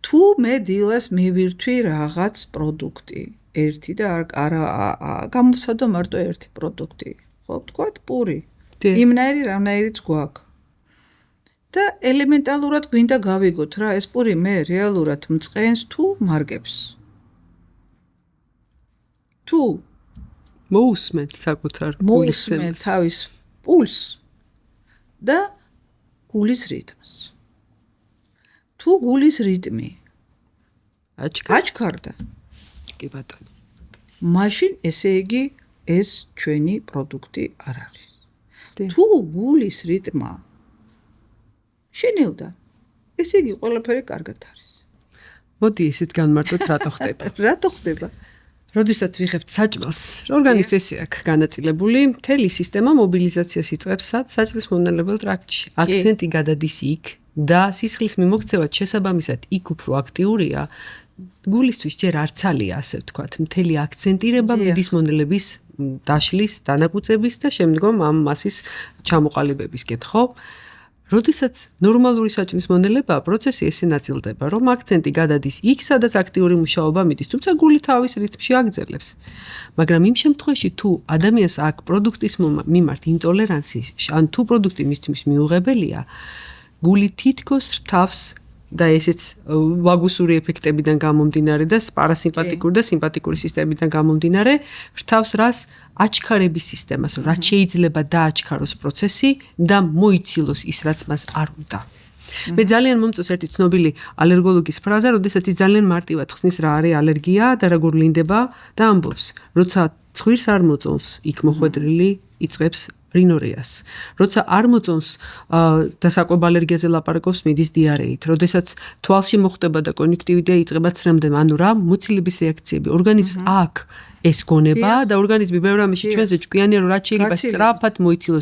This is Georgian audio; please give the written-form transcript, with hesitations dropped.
თუ მე დილას მივირთვი რაღაც პროდუქტი, ერთი და არა გამოვსადო მარტო ერთი პროდუქტი, ხო, ვთქვათ პური. იმნაირი რამნაირიც გვაქვს. და ელემენტალურად გვინდა გავიგოთ რა, ეს პური მე რეალურად მწყენს თუ მარგებს. თუ მოусმენთ საკუთარ მოусმენთ თავის პულს და გულის რიტმს. თუ გულის რიტმი აჩქარდა, კი ბატონო. მაშინ ესე იგი ეს ჩვენი პროდუქტი არ არის. თუ გულის რიტმა შენილდა, ესე იგი ყველაფერი კარგად არის. მოდი ისიც განმარტოთ რატო ხდება. რატო ხდება? როდესაც ვიღებთ საჭმელს, ორგანიზმის ესე აქვს განაწილებული, მთელი სისტემა მობილიზაციას იწყებს საჭმლის მომნელებელ ტრაქტში. აქცენტი გადადის იქ და სისხლის მიმოქცევაც შესაბამისად იქ უფრო აქტიურია. გულისთვის ჯერ არცალია, ასე ვთქვათ, მთელი აქცენტირება მიდის მონელების დაშლის, დანაკვწების და შემდგომ ამ მასის ჩამოყალიბებისკენ, ხო? როდესაც ნორმალური საჭმლის მონელებაა, პროცესი ესე ნაწილდება, რომ აქცენტი გადადის იქ, სადაც აქტიური მუშაობა მიდის, თუმცა გული თავის რიტმში აგრძელებს. მაგრამ იმ შემთხვევაში, თუ ადამიანს აქვს პროდუქტის მიმართ ინტოლერანსი, ან თუ პროდუქტი მისთვის მიუღებელია, გული თითქოს რთავს და ესეც ვაგუსური ეფექტებიდან გამომდინარე და პარასიმპათიკური და სიმპათიკური სისტემიდან გამომდინარე, რთავს რას? აჩქარების სისტემას, რაც შეიძლება დააჩქაროს პროცესი და მოიცილოს ის, რაც მას არ უნდა. მე ძალიან მომწონს ერთი ცნობილი ალერგოლოგის ფრაზა, როდესაც ის ძალიან მარტივად ხსნის რა არის ალერგია და როგორ ლინდება და ამბობს, როცა ცხვირს არ მოწონს, იქ მოხვედრილი იწყებს რინორიას. როცა არ მოწონს და საკვებ ალერგიაზე ლაპარაკობს, მიდის დიარეით. როდესაც თვალში მოხდება და კონjunktივიტია იწყება ცრემდება, ანუ რა მოცილების რეაქციები. ორგანიზმს აქვს ეს გონება და ორგანიზმი ბევრ რამეში ჩვენზე ჭკვიანია, რომ რაც შეიძლება სწრაფად მოიცილოს